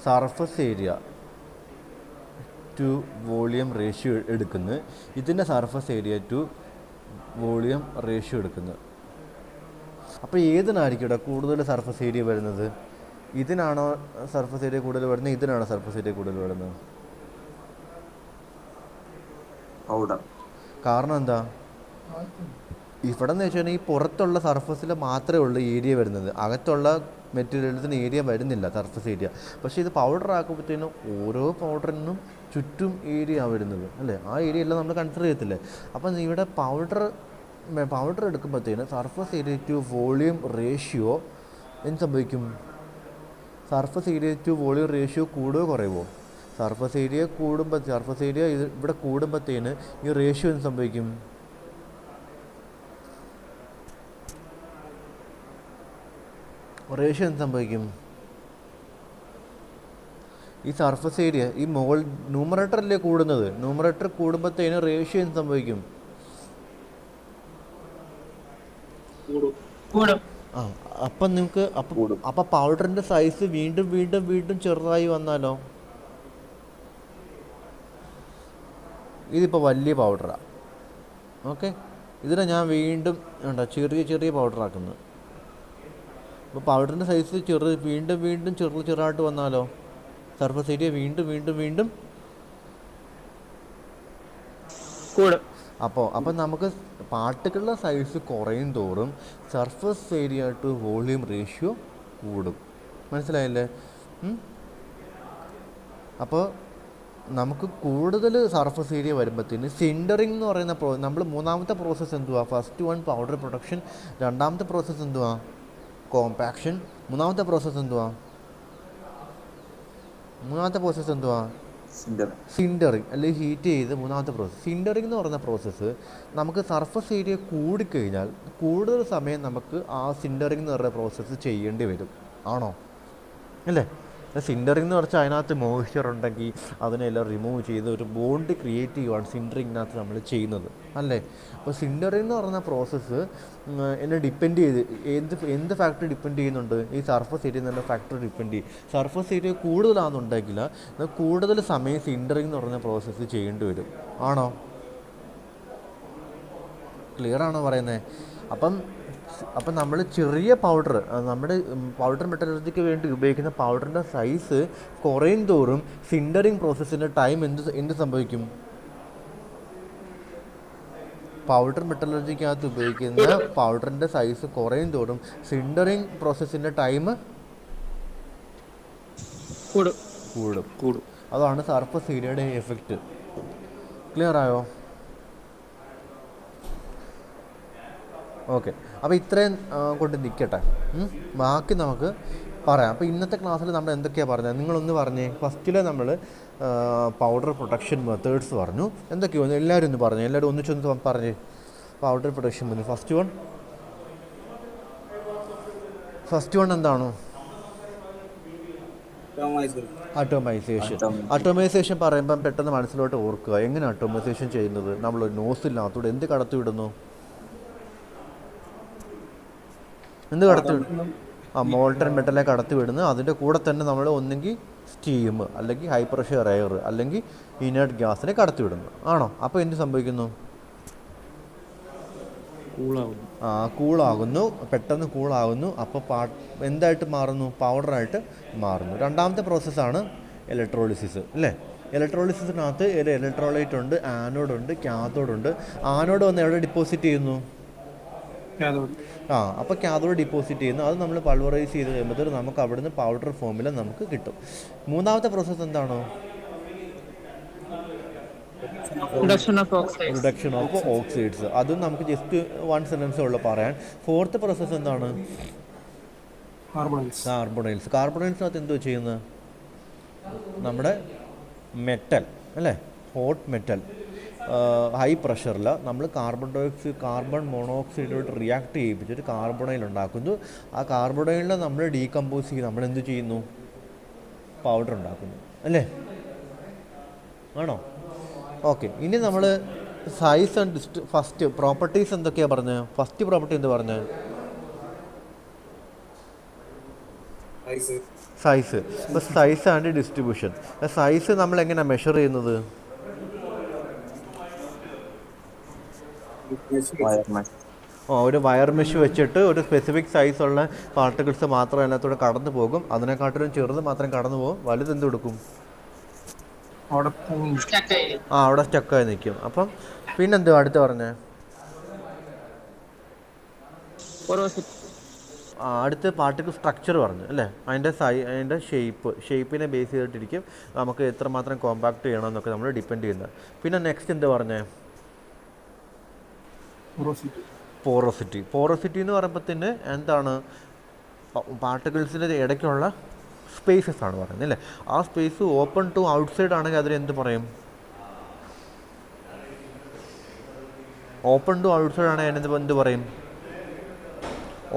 surface area to volume ratio എടുക്കുന്നു, ഇതിൻ്റെ surface area to volume ratio എടുക്കുന്നു. അപ്പോൾ ഏതിനായിരിക്കും ഇവിടെ കൂടുതൽ സർഫസ് ഏരിയ വരുന്നത്? ഇതിനാണോ സർഫസ് ഏരിയ കൂടുതൽ വരുന്നത്, ഇതിനാണോ സർഫസ് ഏരിയ കൂടുതൽ വരുന്നത്? കാരണം എന്താ? ഇവിടെ എന്ന് വെച്ചാൽ ഈ പുറത്തുള്ള സർഫസിൽ മാത്രമേ ഉള്ളൂ ഏരിയ വരുന്നത്, അകത്തുള്ള മെറ്റീരിയൽസിന് ഏരിയ വരുന്നില്ല, സർഫസ് ഏരിയ. പക്ഷേ ഇത് പൗഡർ ആക്കുമ്പോഴത്തേനും ഓരോ പൗഡറിനും ചുറ്റും ഏരിയ വരുന്നത് അല്ലേ, ആ ഏരിയ എല്ലാം നമ്മൾ കൺസിഡർ ചെയ്യത്തില്ലേ. അപ്പം ഇവിടെ പൗഡർ എടുക്കുമ്പോഴത്തേന് surface area to volume ratio എന്ത് സംഭവിക്കും? Surface area to volume ratio കൂടുകയോ കുറയുമോ? സർഫസ് ഏരിയ ഇവിടെ കൂടുമ്പോഴത്തേന് ഈ റേഷ്യോ എന്ത് സംഭവിക്കും? ഈ സർഫസ് ഏരിയ ഈ ന്യൂമറേറ്റർ അല്ലേ കൂടുന്നത്, ന്യൂമറേറ്റർ കൂടുമ്പോഴത്തേന് റേഷ്യോ എന്ത് സംഭവിക്കും? അപ്പം നിങ്ങൾക്ക് അപ്പം പൗഡറിൻ്റെ സൈസ് വീണ്ടും ചെറുതായി വന്നാലോ? ഇതിപ്പോൾ വലിയ പൗഡറാണ്, ഓക്കെ. ഇതിനെ ഞാൻ വീണ്ടും ചെറിയ പൗഡറാക്കുന്നു. അപ്പോൾ പൗഡറിൻ്റെ സൈസ് വീണ്ടും ചെറുതായിട്ട് വന്നാലോ? സർഫസ് ഏരിയ വീണ്ടും കൂടും. അപ്പോൾ നമുക്ക് പാർട്ടിക്കിളുടെ സൈസ് കുറയും തോറും surface area to volume ratio കൂടും. മനസ്സിലായില്ലേ? അപ്പോൾ നമുക്ക് കൂടുതൽ സർഫസ് ഏരിയ വരുമ്പോഴത്തേന് സിൻഡറിങ് എന്ന് പറയുന്ന നമ്മൾ മൂന്നാമത്തെ പ്രോസസ്സ് എന്തുവാ? ഫസ്റ്റ് വൺ പൗഡർ പ്രൊഡക്ഷൻ, രണ്ടാമത്തെ പ്രോസസ്സ് എന്തുവാ? കോമ്പാക്ഷൻ. മൂന്നാമത്തെ പ്രോസസ്സ് എന്തുവാ? സിൻഡറിങ് അല്ലെങ്കിൽ ഹീറ്റ് ചെയ്ത് മൂന്നാമത്തെ പ്രോസസ്സ്. സിൻഡറിങ് എന്ന് പറയുന്ന പ്രോസസ്സ് നമുക്ക് സർഫസ് ഏരിയ കൂടിക്കഴിഞ്ഞാൽ കൂടുതൽ സമയം നമുക്ക് ആ സിൻഡറിങ് എന്ന് പറയുന്ന പ്രോസസ്സ് ചെയ്യേണ്ടി വരും. ആണോ? അല്ലേ? സിൻഡറിങ് എന്ന് പറഞ്ഞാൽ അതിനകത്ത് മോയ്സ്ചർ ഉണ്ടെങ്കിൽ അതിനെല്ലാം റിമൂവ് ചെയ്ത് ഒരു ബോണ്ട് ക്രിയേറ്റ് ചെയ്യുവാണ് സിൻഡറിങ്ങിനകത്ത് നമ്മൾ ചെയ്യുന്നത് അല്ലേ. അപ്പോൾ സിൻഡറിങ് എന്ന് പറയുന്ന പ്രോസസ്സ് എന്നെ ഡിപ്പെൻഡ് ചെയ്ത് എന്ത് ഫാക്ടർ ഡിപ്പെൻഡ് ചെയ്യുന്നുണ്ട്? ഈ സർഫസ് ഏരിയ എന്നുള്ള ഫാക്ടർ ഡിപ്പെൻഡ് ചെയ്യും. സർഫസ് ഏരിയ കൂടുതലാണെന്നുണ്ടെങ്കിൽ കൂടുതൽ സമയം സിൻഡറിങ് എന്ന് പറയുന്ന പ്രോസസ്സ് ചെയ്യേണ്ടി വരും. ആണോ? ക്ലിയർ ആണോ പറയുന്നത്? അപ്പം നമ്മൾ ചെറിയ നമ്മുടെ പൗഡർ മെറ്റലർജിക്ക് വേണ്ടി ഉപയോഗിക്കുന്ന പൗഡറിൻ്റെ സൈസ് കുറയും തോറും സിൻഡറിങ് പ്രോസസ്സിൻ്റെ ടൈം എന്ത് സംഭവിക്കും? പൗഡർ മെറ്റലർജിക്കകത്ത് ഉപയോഗിക്കുന്ന പൗഡറിൻ്റെ സൈസ് കുറയും തോറും സിൻഡറിങ് പ്രോസസ്സിൻ്റെ ടൈം കൂടും. അതാണ് സർഫസ് ഏരിയയുടെ എഫക്റ്റ്. ക്ലിയർ ആയോ? ഓക്കെ, അപ്പോൾ ഇത്രയും കൊണ്ട് നിൽക്കട്ടെ, ബാക്കി നമുക്ക് പറയാം. അപ്പോൾ ഇന്നത്തെ ക്ലാസ്സിൽ നമ്മൾ എന്തൊക്കെയാണ് പറഞ്ഞത് നിങ്ങളൊന്ന് പറഞ്ഞേ. ഫസ്റ്റിലെ നമ്മൾ പൗഡർ പ്രൊഡക്ഷൻ മെത്തേഡ്സ് പറഞ്ഞു. എന്തൊക്കെയോ എല്ലാവരും ഒന്ന് പറഞ്ഞു, എല്ലാവരും ഒന്നിച്ചൊന്ന് പറഞ്ഞേ. Powder production method first one എന്താണ്? അറ്റോമൈസേഷൻ പറയുമ്പം പെട്ടെന്ന് മനസ്സിലോട്ട് ഓർക്കുക. എങ്ങനെ അറ്റോമൈസേഷൻ ചെയ്യുന്നത്? നമ്മൾ നോസിലിനകത്തൂടെ എന്ത് കടത്തിവിടുന്നു? മോൾട്ടൺ മെറ്റലെ കടത്തി വിടുന്നു. അതിൻ്റെ കൂടെ തന്നെ നമ്മൾ ഒന്നെങ്കിൽ സ്റ്റീം അല്ലെങ്കിൽ ഹൈ പ്രഷർ എയർ അല്ലെങ്കിൽ ഇനേർട്ട് ഗ്യാസിനെ കടത്തി വിടുന്നു. ആണോ? അപ്പോൾ എന്ത് സംഭവിക്കുന്നു? കൂളാവുന്നു. കൂളാകുന്നു, പെട്ടെന്ന് കൂളാകുന്നു. അപ്പോൾ എന്തായിട്ട് മാറുന്നു? പൗഡറായിട്ട് മാറുന്നു. രണ്ടാമത്തെ പ്രോസസ്സാണ് ഇലക്ട്രോളിസിസ് അല്ലേ? ഇലക്ട്രോളിസിസിനകത്ത് ഒരു ഇലക്ട്രോലൈറ്റ് ഉണ്ട്, ആനോഡുണ്ട്, കാഥോഡുണ്ട്. ആനോഡ് വന്ന് എവിടെ ഡിപ്പോസിറ്റ് ചെയ്യുന്നു? അപ്പോൾ കാഥോഡ് ഡിപ്പോസിറ്റ് ചെയ്യുന്നു. അത് നമ്മൾ പൾവറൈസ് ചെയ്ത് കഴിയുമ്പോൾ നമുക്ക് അവിടുന്ന് പൗഡർ ഫോമിൽ നമുക്ക് കിട്ടും. മൂന്നാമത്തെ പ്രോസസ്സ് എന്താണോ? Reduction of oxides. അതും നമുക്ക് ജസ്റ്റ് 1 സെൻറ്റൻസേ ഉള്ളൂ പറയാൻ. ഫോർത്ത് പ്രോസസ്സ് എന്താണ്? കാർബണൈൽസ്. കാർബണൈൽസിനകത്ത് എന്തോ ചെയ്യുന്നത്? നമ്മുടെ മെറ്റൽ അല്ലേ, ഹോട്ട് മെറ്റൽ ഹൈ പ്രഷറിൽ നമ്മൾ കാർബൺ മോണോക്സൈഡോട്ട് റിയാക്ട് ചെയ്യിപ്പിച്ചിട്ട് കാർബണൈൽ ഉണ്ടാക്കുന്നു. ആ കാർബണൈലിനെ നമ്മൾ ഡീകമ്പോസ് ചെയ്ത് നമ്മൾ എന്ത് ചെയ്യുന്നു? പൗഡർ ഉണ്ടാക്കുന്നു അല്ലേ? ആണോ? ഓക്കെ. ഇനി നമ്മൾ സൈസ് ആൻഡ് ഫസ്റ്റ് പ്രോപ്പർട്ടീസ് എന്തൊക്കെയാണ് പറഞ്ഞത്? ഫസ്റ്റ് പ്രോപ്പർട്ടി എന്ത് പറഞ്ഞത്? സൈസ്. ഇപ്പോൾ സൈസ് ആൻഡ് ഡിസ്ട്രിബ്യൂഷൻ. സൈസ് നമ്മൾ എങ്ങനെയാണ് മെഷർ ചെയ്യുന്നത്? ഒരു വയർ മെഷ് വെച്ചിട്ട് ഒരു സ്പെസിഫിക് സൈസുള്ള പാർട്ടിക്കിൾസ് മാത്രം അതിനകത്തൂടെ കടന്നു പോകും. അതിനെക്കാട്ടിലും ചെറുത് മാത്രം കടന്നു പോകും. വലുത് എന്ത് കൊടുക്കും? അവിടെ സ്റ്റക്കായി നിൽക്കും. അപ്പം പിന്നെന്ത് അടുത്ത് പറഞ്ഞേ? അടുത്ത് പാർട്ടിക്കിൾ സ്ട്രക്ചർ പറഞ്ഞു അല്ലേ? അതിൻ്റെ ഷേപ്പിനെ ബേസ് ചെയ്തിട്ടിരിക്കും നമുക്ക് എത്രമാത്രം കോമ്പാക്ട് ചെയ്യണമെന്നൊക്കെ നമ്മൾ ഡിപ്പെൻഡ് ചെയ്യുന്നത്. പിന്നെ നെക്സ്റ്റ് എന്ത് പറഞ്ഞേ? പോറോസിറ്റി എന്ന് പറയുമ്പോഴത്തേന് എന്താണ്? പാർട്ടിക്കിൾസിൻ്റെ ഇടയ്ക്കുള്ള സ്പേസസ് ആണ് പറയുന്നത് അല്ലേ? ആ സ്പേസ് ഓപ്പൺ ടു ഔട്ട്സൈഡ് ആണെങ്കിൽ അതിന് എന്ത് പറയും? ഓപ്പൺ ടു ഔട്ട്സൈഡ് ആണെങ്കിൽ അതിന് എന്ത് പറയും?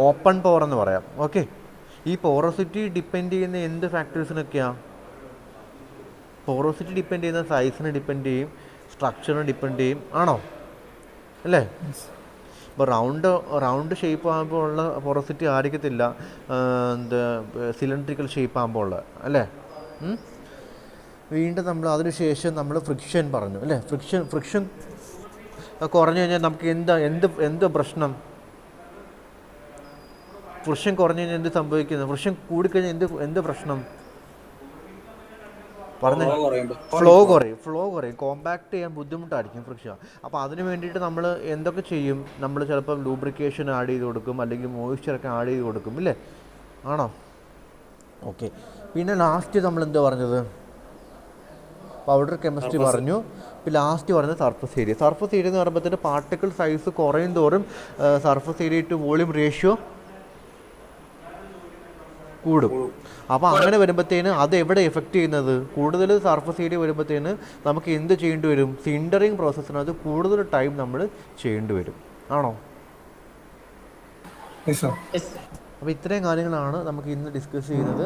ഓപ്പൺ പവർ എന്ന് പറയാം. ഓക്കെ. ഈ പോറോസിറ്റി ഡിപ്പെൻഡ് ചെയ്യുന്ന എന്ത് ഫാക്ടേഴ്സിനൊക്കെയാണ്? പോറോസിറ്റി ഡിപ്പെൻഡ് ചെയ്യുന്ന സൈസിന് ഡിപ്പെൻഡ് ചെയ്യും, സ്ട്രക്ചറിന് ഡിപ്പെൻഡ് ചെയ്യും. ആണോ? അല്ലേ? ഇപ്പോൾ റൗണ്ട് ഷേപ്പ് ആകുമ്പോൾ ഉള്ള പോറോസിറ്റി ആയിരിക്കത്തില്ല സിലിണ്ട്രിക്കൽ ഷേപ്പ് ആകുമ്പോൾ ഉള്ള അല്ലേ? വീണ്ടും നമ്മൾ അതിനുശേഷം നമ്മൾ ഫ്രിക്ഷൻ പറഞ്ഞു അല്ലേ? ഫ്രിക്ഷൻ കുറഞ്ഞു കഴിഞ്ഞാൽ നമുക്ക് എന്ത് പ്രശ്നം? ഫ്രിക്ഷൻ കുറഞ്ഞു കഴിഞ്ഞാൽ എന്ത് സംഭവിക്കുന്നു? ഫ്രിക്ഷൻ കൂടിക്കഴിഞ്ഞാൽ എന്ത് പ്രശ്നം? പറഞ്ഞ ഫ്ലോ കുറയും. കോമ്പാക്ട് ചെയ്യാൻ ബുദ്ധിമുട്ടായിരിക്കും ഫ്രിക്ഷൻ. അപ്പോൾ അതിന് വേണ്ടിയിട്ട് നമ്മൾ എന്തൊക്കെ ചെയ്യും? നമ്മൾ ചിലപ്പോൾ ലൂബ്രിക്കേഷൻ ആഡ് ചെയ്ത് കൊടുക്കും, അല്ലെങ്കിൽ മോയ്സ്ചറൊക്കെ ആഡ് ചെയ്ത് കൊടുക്കും ഇല്ലേ? ആണോ? ഓക്കെ. പിന്നെ ലാസ്റ്റ് നമ്മൾ എന്താ പറഞ്ഞത്? പൗഡർ കെമിസ്ട്രി പറഞ്ഞു. ഇപ്പോൾ ലാസ്റ്റ് പറഞ്ഞത് സർഫസ് ഏരിയ എന്ന് പറയുമ്പോഴത്തേന് പാർട്ടിക്കിൾ സൈസ് കുറയും തോറും surface area to volume ratio കൂടും. അപ്പോൾ അങ്ങനെ വരുമ്പോഴത്തേന് അത് എവിടെ എഫക്റ്റ് ചെയ്യുന്നത്? കൂടുതൽ സർഫസ് ഏരിയ വരുമ്പോഴത്തേന് നമുക്ക് എന്ത് ചെയ്യേണ്ടി വരും? സിൻഡറിങ് പ്രോസസ്സിനകത്ത് കൂടുതൽ ടൈം നമ്മൾ ചെയ്യേണ്ടി വരും. ആണോ? അപ്പോൾ ഇത്രയും കാര്യങ്ങളാണ് നമുക്ക് ഇന്ന് ഡിസ്കസ് ചെയ്യുന്നത്.